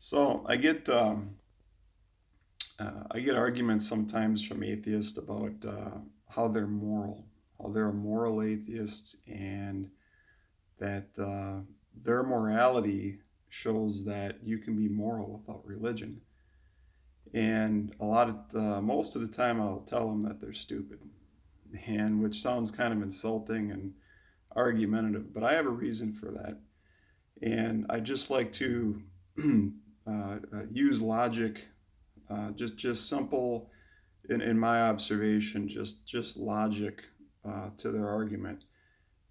So I get arguments sometimes from atheists about how they're moral, how they're moral atheists, and that their morality shows that you can be moral without religion. And most of the time, I'll tell them that they're stupid, and which sounds kind of insulting and argumentative, but I have a reason for that. And I just like to use logic, just simple, in my observation, just logic to their argument.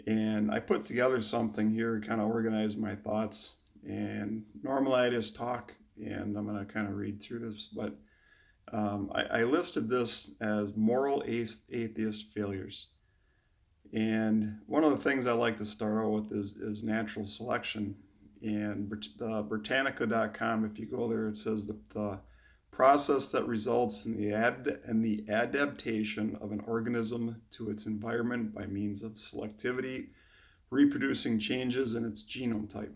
And I put together something here, kind of organize my thoughts. And normally I just talk, and I'm going to kind of read through this, but I listed this as moral atheist failures. And one of the things I like to start out with is natural selection. And Britannica.com, if you go there, it says the process that results in the adaptation of an organism to its environment by means of selectivity, reproducing changes in its genome type.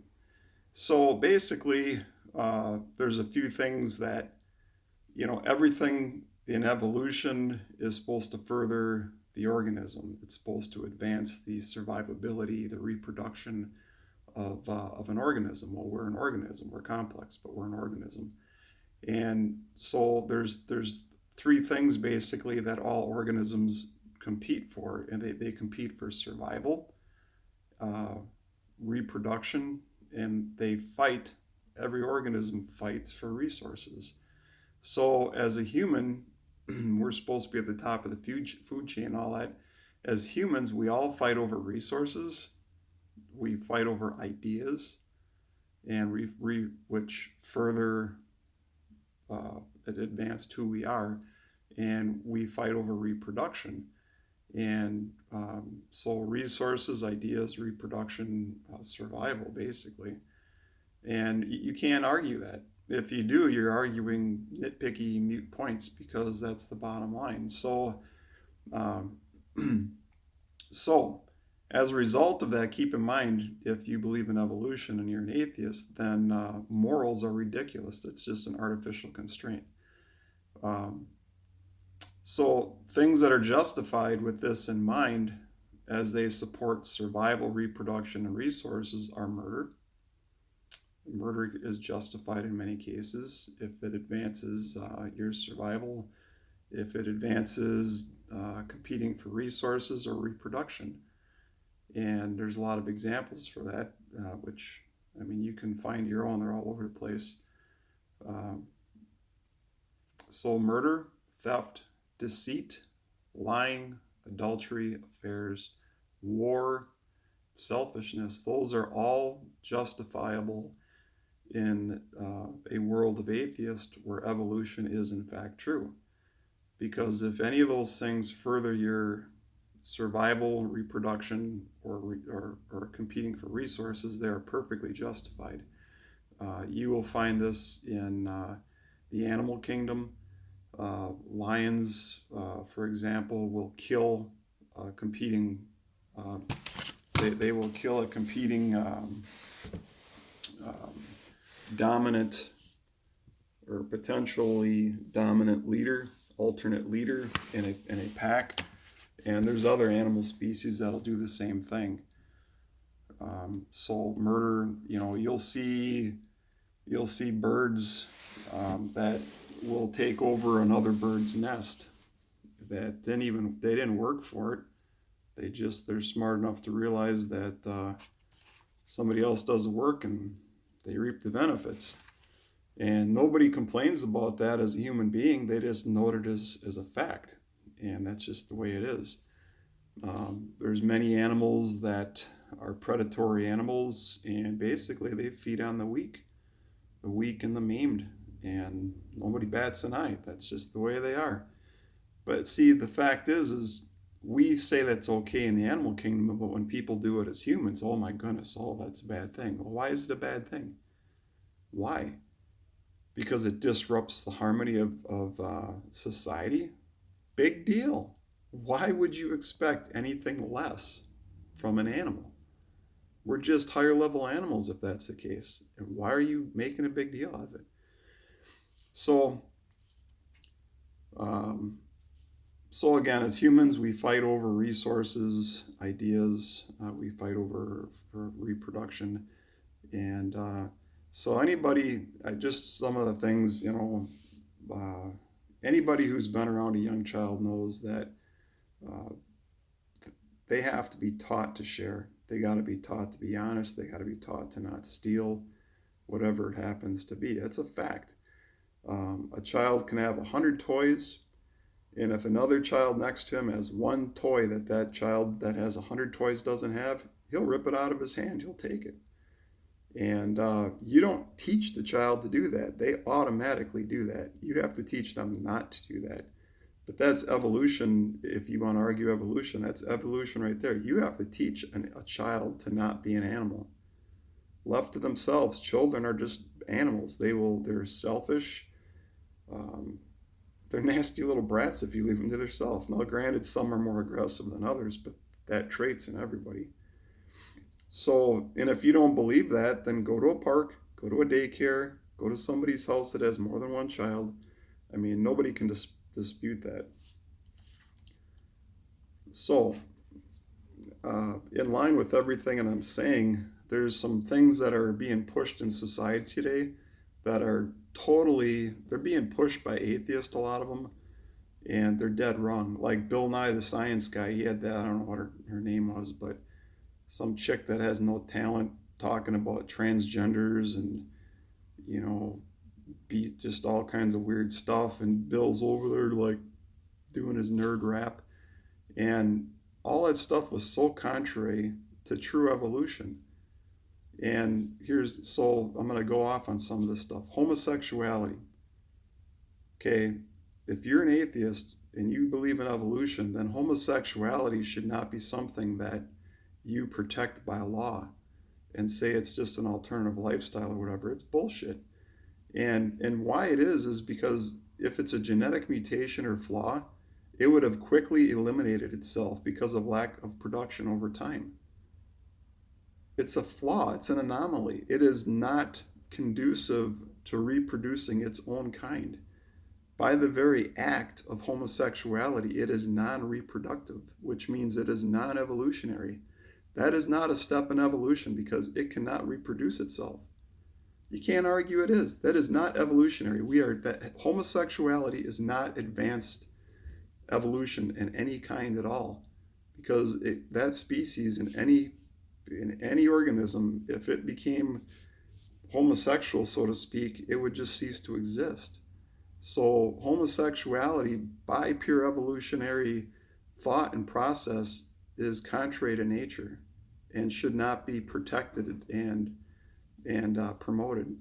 So basically, there's a few things that, everything in evolution is supposed to further the organism. It's supposed to advance the survivability, the reproduction of an organism. Well, we're an organism. We're complex, but we're an organism. And so there's three things basically that all organisms compete for, and they compete for survival, uh, reproduction, and they fight. Every organism fights for resources. So as a human, we're supposed to be at the top of the food chain, all that. As humans, we all fight over resources. We fight over ideas, and which further it advanced who we are, and we fight over reproduction. And so resources, ideas, reproduction, survival, basically. And you can't argue that. If you do, you're arguing nitpicky, mute points because that's the bottom line. Um, so, as a result of that, keep in mind if you believe in evolution and you're an atheist, then morals are ridiculous. It's just an artificial constraint. Um, so, things that are justified with this in mind as they support survival, reproduction, and resources are murder. Murder is justified in many cases if it advances your survival, if it advances competing for resources or reproduction. And there's a lot of examples for that, which, I mean, you can find your own, they're all over the place. Um, so, murder, theft, deceit, lying, adultery, affairs, war, selfishness, those are all justifiable in a world of atheists where evolution is in fact true. Because if any of those things further your survival, reproduction, or competing for resources, they are perfectly justified. You will find this in the animal kingdom. Lions, for example, will kill competing. Uh, they will kill a competing um, dominant or potentially dominant leader, alternate leader in a pack. And there's other animal species that'll do the same thing. So murder, you'll see birds that will take over another bird's nest that they didn't work for it. They're smart enough to realize that somebody else does the work and they reap the benefits. And nobody complains about that as a human being. They just note it as a fact. And that's just the way it is. There's many animals that are predatory animals, and basically they feed on the weak and the maimed, and nobody bats an eye. That's just the way they are. But see, the fact is we say that's okay in the animal kingdom, but when people do it as humans, oh my goodness, oh, that's a bad thing. Well, why is it a bad thing? Why? Because it disrupts the harmony of society? Big deal. Why would you expect anything less from an animal? We're just higher level animals if that's the case. And why are you making a big deal out of it? So, um, so again, as humans, we fight over resources, ideas. We fight over for reproduction, and so anybody, just some of the things, uh, anybody who's been around a young child knows that uh, they have to be taught to share. They got to be taught to be honest. They got to be taught to not steal, whatever it happens to be. That's a fact. A child can have 100 toys, and if another child next to him has one toy that that child that has 100 toys doesn't have, he'll rip it out of his hand. He'll take it. And you don't teach the child to do that. They automatically do that. You have to teach them not to do that. But that's evolution. If you want to argue evolution, that's evolution right there. You have to teach a child to not be an animal. Left to themselves, children are just animals. They're selfish. Um, they're nasty little brats if you leave them to themselves. Now, granted, some are more aggressive than others, but that trait's in everybody. So, and if you don't believe that, then go to a park, go to a daycare, go to somebody's house that has more than one child. I mean, nobody can dispute that. So, in line with everything that I'm saying, there's some things that are being pushed in society today that are they're being pushed by atheists, a lot of them, and they're dead wrong. Like Bill Nye the Science Guy, he had that, I don't know what her name was, but some chick that has no talent talking about transgenders and, you know, be just all kinds of weird stuff. And Bill's over there like doing his nerd rap. And all that stuff was so contrary to true evolution. And so I'm going to go off on some of this stuff. Homosexuality. Okay, if you're an atheist and you believe in evolution, then homosexuality should not be something that you protect by law and say it's just an alternative lifestyle or whatever. It's bullshit. And why it is because if it's a genetic mutation or flaw, it would have quickly eliminated itself because of lack of production over time. It's a flaw, it's an anomaly. It is not conducive to reproducing its own kind. By the very act of homosexuality, it is non-reproductive, which means it is non-evolutionary. That is not a step in evolution because it cannot reproduce itself. You can't argue it is. That is not evolutionary. Homosexuality is not advanced evolution in any kind at all, because that species in any organism, if it became homosexual, so to speak, it would just cease to exist. So homosexuality, by pure evolutionary thought and process, is contrary to nature and should not be protected and promoted.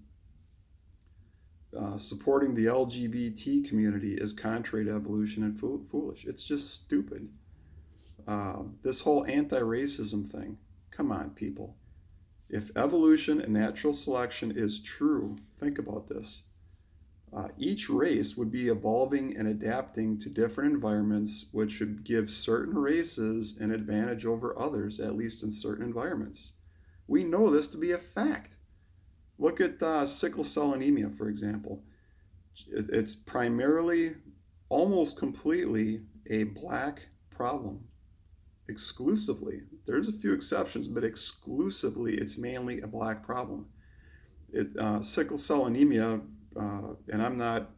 Supporting the LGBT community is contrary to evolution and foolish. It's just stupid. This whole anti-racism thing, come on, people. If evolution and natural selection is true, think about this. Each race would be evolving and adapting to different environments, which would give certain races an advantage over others, at least in certain environments. We know this to be a fact. Look at sickle cell anemia, for example. It's primarily, almost completely, a black problem. Exclusively. There's a few exceptions, but exclusively, it's mainly a black problem. Sickle cell anemia, and I'm not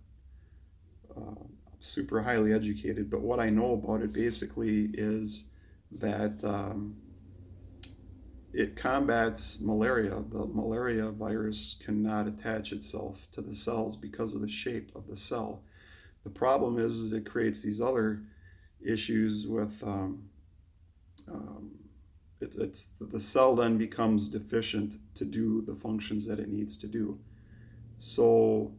super highly educated, but what I know about it basically is that it combats malaria. The malaria virus cannot attach itself to the cells because of the shape of the cell. The problem is it creates these other issues with the cell then becomes deficient to do the functions that it needs to do. So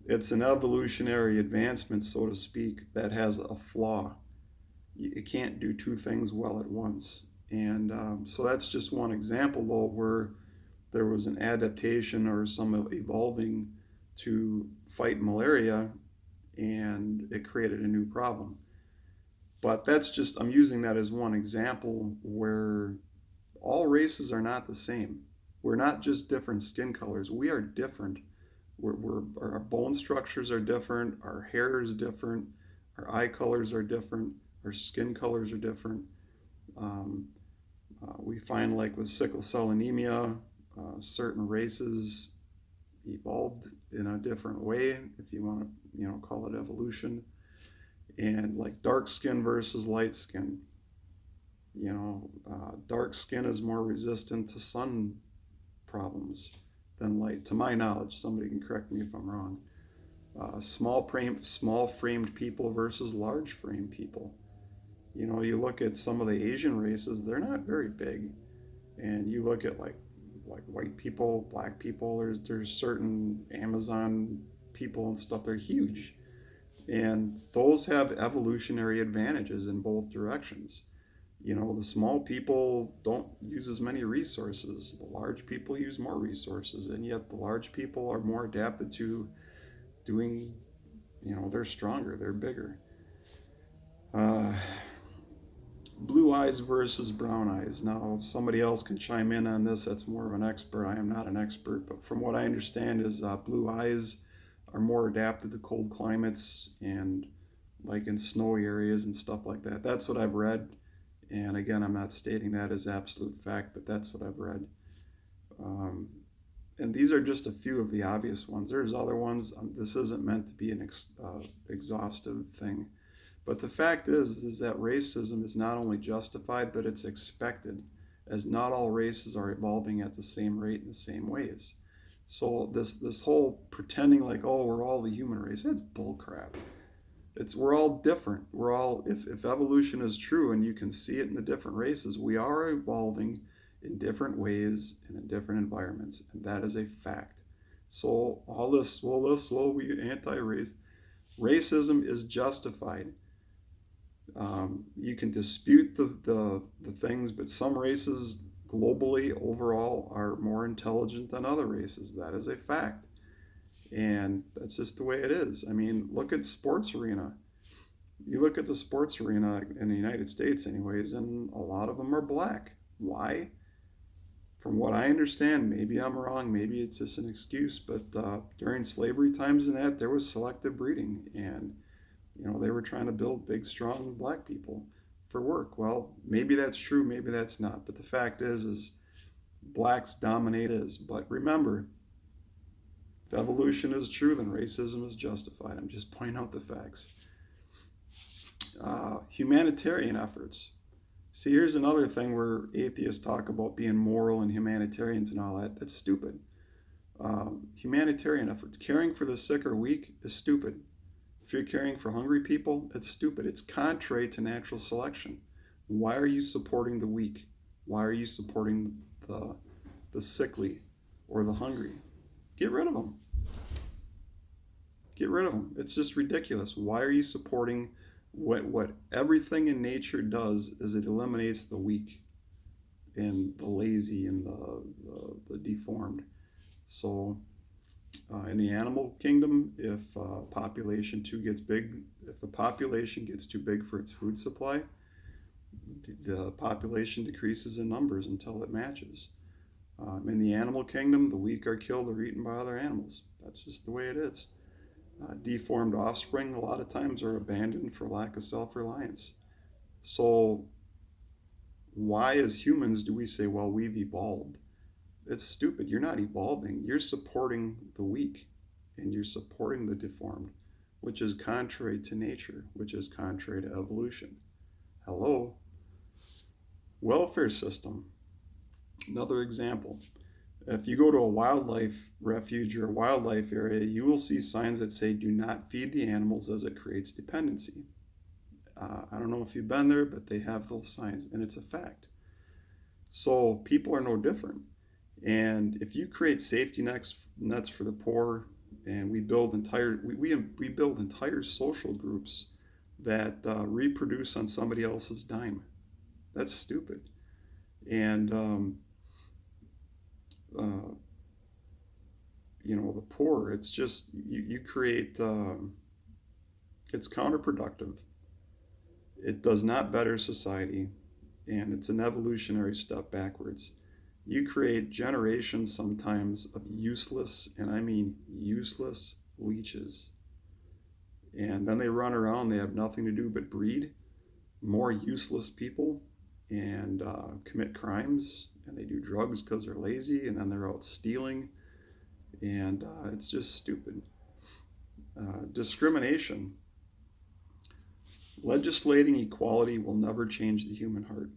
it's an evolutionary advancement, so to speak, that has a flaw. It can't do two things well at once. And so that's just one example, though, where there was an adaptation or some evolving to fight malaria, and it created a new problem. But I'm using that as one example where All races are not the same. We're not just different skin colors. We are different. Our bone structures are different. Our hair is different. Our eye colors are different. Our skin colors are different. Um, we find, like with sickle cell anemia, certain races evolved in a different way, if you want to, call it evolution. And like dark skin versus light skin. Dark skin is more resistant to sun problems than light, to my knowledge. Somebody can correct me if I'm wrong. Small framed people versus large framed people. You look at some of the Asian races; they're not very big, and you look at like white people, black people. There's certain Amazon people and stuff. They're huge, and those have evolutionary advantages in both directions. The small people don't use as many resources. The large people use more resources, and yet the large people are more adapted to doing, they're stronger, they're bigger. Uh, Blue eyes versus brown eyes. Now, if somebody else can chime in on this, that's more of an expert. I am not an expert, but from what I understand is blue eyes are more adapted to cold climates and like in snowy areas and stuff like that. That's what I've read. And again, I'm not stating that as absolute fact, but that's what I've read. Um, and these are just a few of the obvious ones. There's other ones. This isn't meant to be an exhaustive thing. But the fact is that racism is not only justified, but it's expected, as not all races are evolving at the same rate in the same ways. So this whole pretending like, oh, we're all the human race, that's bullcrap. We're all different. We're all, if evolution is true and you can see it in the different races, we are evolving in different ways and in different environments, and that is a fact. So all this, we anti-race, racism is justified. You can dispute the things, but some races globally overall are more intelligent than other races. That is a fact. And that's just the way it is. I mean, look at sports arena. You look at the sports arena in the United States anyways, and a lot of them are black. Why? From what I understand, maybe I'm wrong, maybe it's just an excuse, but during slavery times and that, there was selective breeding, and they were trying to build big, strong black people for work. Well, maybe that's true, maybe that's not. But the fact is blacks dominate is. But remember, if evolution is true, then racism is justified. I'm just pointing out the facts. Humanitarian efforts. See, here's another thing where atheists talk about being moral and humanitarians and all that. That's stupid. Humanitarian efforts. Caring for the sick or weak is stupid. If you're caring for hungry people, it's stupid. It's contrary to natural selection. Why are you supporting the weak? Why are you supporting the sickly or the hungry? Get rid of them. Get rid of them. It's just ridiculous. Why are you supporting what everything in nature does is it eliminates the weak and the lazy and the deformed. So in the animal kingdom, if a population too big for its food supply, the population decreases in numbers until it matches. In the animal kingdom, the weak are killed or eaten by other animals. That's just the way it is. Deformed offspring a lot of times are abandoned for lack of self-reliance. So why as humans do we say, well, we've evolved? It's stupid. You're not evolving. You're supporting the weak and you're supporting the deformed, which is contrary to nature, which is contrary to evolution. Hello? Welfare system. Another example. If you go to a wildlife refuge or a wildlife area, you will see signs that say, do not feed the animals as it creates dependency. I don't know if you've been there, but they have those signs, and it's a fact. So people are no different. And if you create safety nets for the poor, and we build entire social groups that reproduce on somebody else's dime, that's stupid. And the poor, it's just you create it's counterproductive. It does not better society, and it's an evolutionary step backwards. You create generations sometimes of useless, and I mean useless, leeches. And then they run around, they have nothing to do but breed more useless people and commit crimes, and they do drugs because they're lazy, and then they're out stealing, and it's just stupid. Discrimination. Legislating equality will never change the human heart.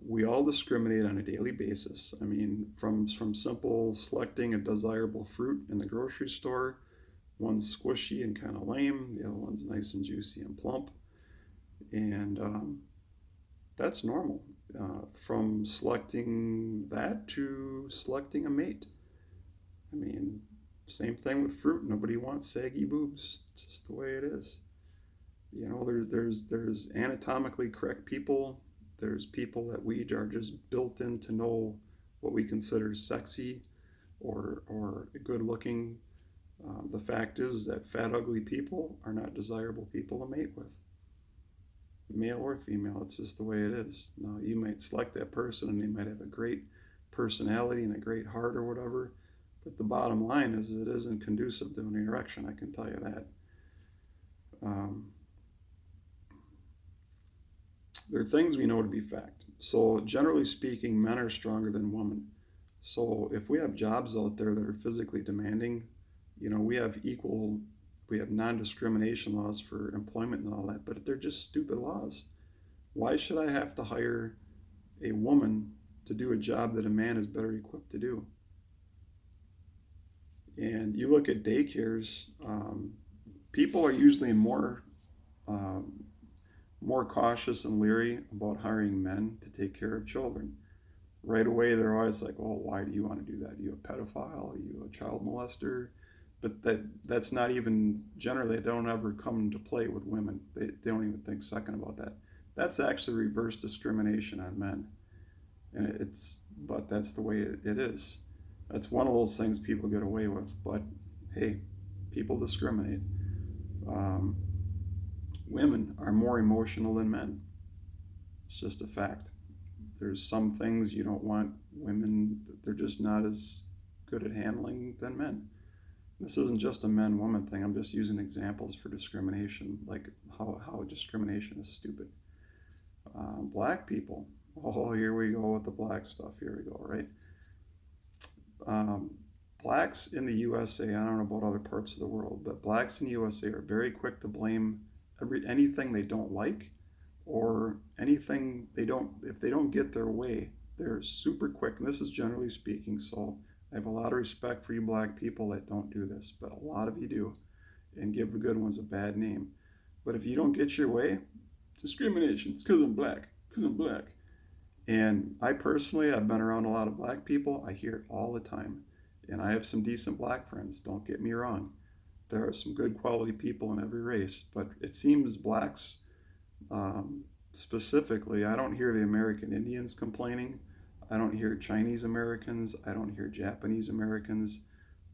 We all discriminate on a daily basis. I mean, from simple selecting a desirable fruit in the grocery store, one's squishy and kind of lame, the other one's nice and juicy and plump, and that's normal. From selecting that to selecting a mate. I mean, same thing with fruit. Nobody wants saggy boobs. It's just the way it is. You know, there's anatomically correct people. There's people that we are just built in to know what we consider sexy or good looking. The fact is that fat, ugly people are not desirable people to mate with, male or female. It's just the way it is. Now, you might select that person and they might have a great personality and a great heart or whatever, but the bottom line is it isn't conducive to an erection, I can tell you that. There are things we know to be fact. So, generally speaking, men are stronger than women. So, if we have jobs out there that are physically demanding, you know, we have non-discrimination laws for employment and all that, but they're just stupid laws. Why should I have to hire a woman to do a job that a man is better equipped to do? And you look at daycares, people are usually more cautious and leery about hiring men to take care of children. Right away, they're always like, "Oh, why do you want to do that? Are you a pedophile? Are you a child molester?" But that's not even generally, they don't ever come into play with women. They don't even think second about that. That's actually reverse discrimination on men, and but that's the way it is. That's one of those things people get away with. But hey, people discriminate. Um, Women are more emotional than men. It's just a fact. There's some things you don't want women, they're just not as good at handling than men. This isn't just a men-woman thing. I'm just using examples for discrimination, like how discrimination is stupid. Black people. Oh, here we go with the black stuff. Here we go, right? Blacks in the USA, I don't know about other parts of the world, but blacks in the USA are very quick to blame anything they don't like or anything if they don't get their way, they're super quick. And this is generally speaking, so I have a lot of respect for you black people that don't do this, but a lot of you do and give the good ones a bad name. But if you don't get your way, discrimination. It's because I'm black. Because I'm black. And I personally, I've been around a lot of black people. I hear it all the time. And I have some decent black friends. Don't get me wrong. There are some good quality people in every race. But it seems blacks, specifically, I don't hear the American Indians complaining. I don't hear Chinese Americans. I don't hear Japanese Americans.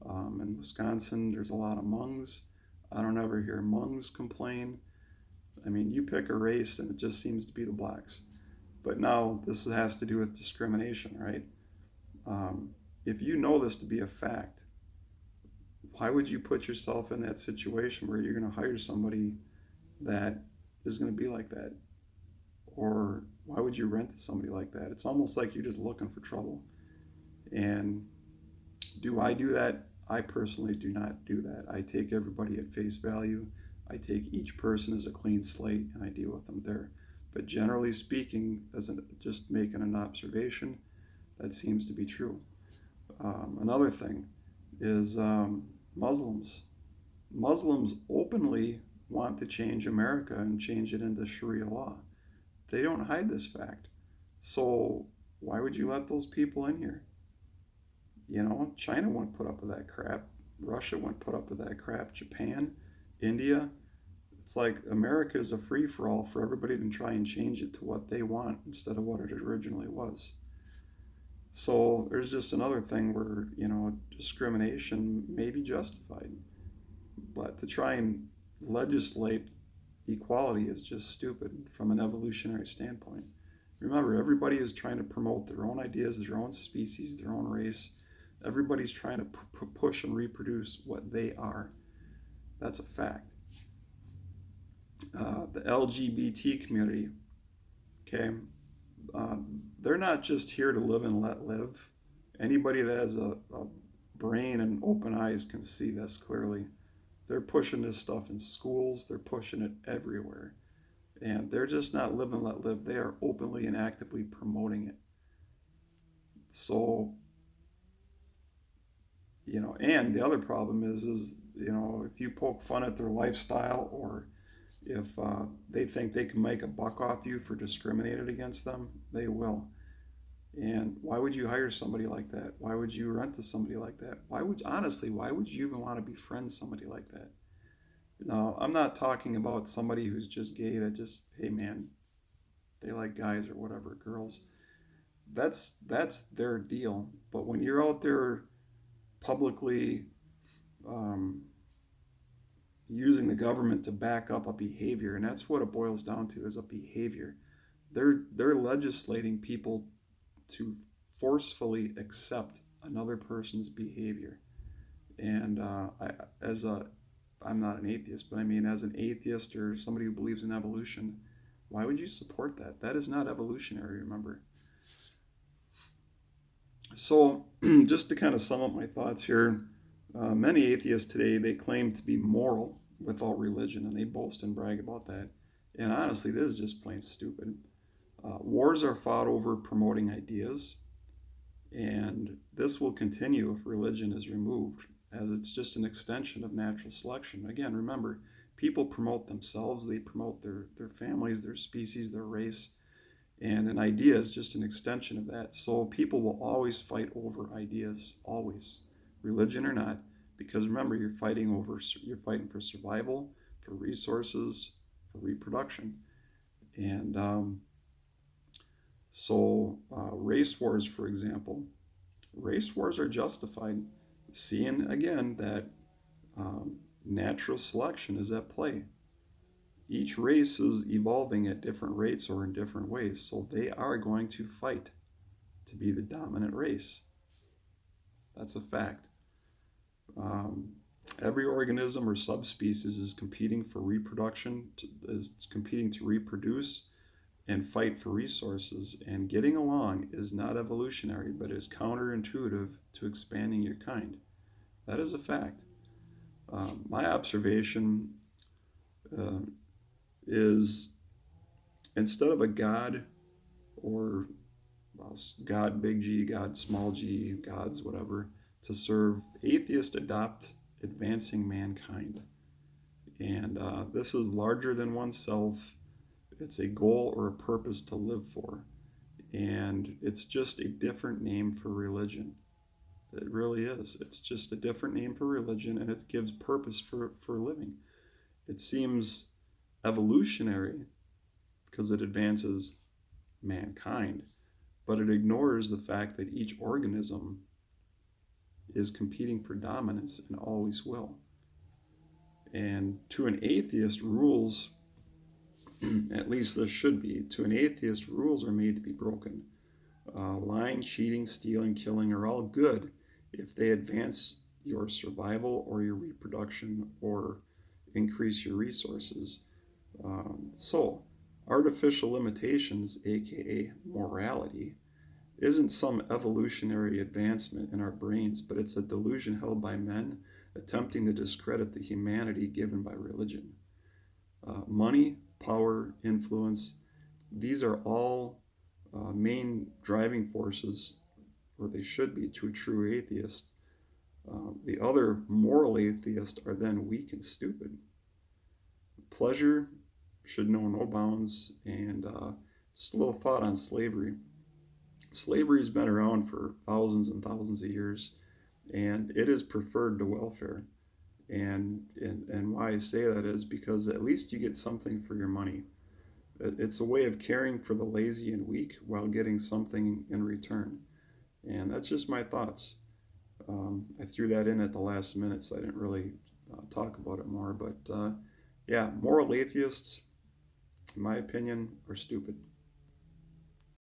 In Wisconsin, there's a lot of Hmongs. I don't ever hear Hmongs complain. I mean, you pick a race and it just seems to be the blacks. But now this has to do with discrimination, right? If you know this to be a fact, why would you put yourself in that situation where you're going to hire somebody that is going to be like that? Or why would you rent to somebody like that? It's almost like you're just looking for trouble. And do I do that? I personally do not do that. I take everybody at face value. I take each person as a clean slate and I deal with them there. But generally speaking, just making an observation, that seems to be true. Another thing is Muslims. Muslims openly want to change America and change it into Sharia law. They don't hide this fact. So why would you let those people in here? You know, China wouldn't put up with that crap. Russia wouldn't put up with that crap. Japan, India. It's like America is a free-for-all for everybody to try and change it to what they want instead of what it originally was. So there's just another thing where, you know, discrimination may be justified. But to try and legislate equality is just stupid from an evolutionary standpoint. Remember, everybody is trying to promote their own ideas, their own species, their own race. Everybody's trying to push and reproduce what they are. That's a fact. The LGBT community, okay, uh, they're not just here to live and let live. Anybody that has a brain and open eyes can see this clearly. They're pushing this stuff in schools, they're pushing it everywhere. And they're just not live and let live, they are openly and actively promoting it. So, and the other problem is if you poke fun at their lifestyle, or if they think they can make a buck off you for discriminating against them, they will. And why would you hire somebody like that? Why would you rent to somebody like that? Why would you even want to befriend somebody like that? Now, I'm not talking about somebody who's just gay that just, hey man, they like guys or whatever, girls. That's their deal. But when you're out there publicly um, using the government to back up a behavior, and that's what it boils down to, is a behavior. They're legislating people to forcefully accept another person's behavior. And I'm not an atheist, but I mean, as an atheist or somebody who believes in evolution, why would you support that? That is not evolutionary, remember. So, just to kind of sum up my thoughts here, many atheists today, they claim to be moral without religion, and they boast and brag about that. And honestly, this is just plain stupid. Wars are fought over promoting ideas, and this will continue if religion is removed, as it's just an extension of natural selection. Again, remember, people promote themselves, they promote their families, their species, their race, and an idea is just an extension of that. So people will always fight over ideas, always, religion or not, because remember, you're fighting for survival, for resources, for reproduction. And race wars, for example, race wars are justified, seeing again that natural selection is at play. Each race is evolving at different rates or in different ways, so they are going to fight to be the dominant race. That's a fact. Every organism or subspecies is competing for reproduction, is competing to reproduce and fight for resources. And getting along is not evolutionary, but is counterintuitive to expanding your kind. That is a fact. My observation is, instead of a God, or God big G, God small g, gods, whatever, to serve, atheists adopt advancing mankind. And this is larger than oneself. It's a goal or a purpose to live for. And it's just a different name for religion. It really is. It's just a different name for religion, and it gives purpose for living. It seems evolutionary because it advances mankind, but it ignores the fact that each organism is competing for dominance and always will. And to an atheist, rules, at least this should be, to an atheist, rules are made to be broken. Lying, cheating, stealing, killing are all good if they advance your survival or your reproduction or increase your resources. So, artificial limitations, aka morality, isn't some evolutionary advancement in our brains, but it's a delusion held by men attempting to discredit the humanity given by religion. Money, power, influence, these are all main driving forces, or they should be, to a true atheist. The other moral atheists are then weak and stupid. Pleasure should know no bounds. And just a little thought on slavery. Slavery's been around for thousands and thousands of years, and it is preferred to welfare. And why I say that is because at least you get something for your money. It's a way of caring for the lazy and weak while getting something in return. And that's just my thoughts. I threw that in at the last minute, so I didn't really talk about it more. But yeah, moral atheists, in my opinion, are stupid.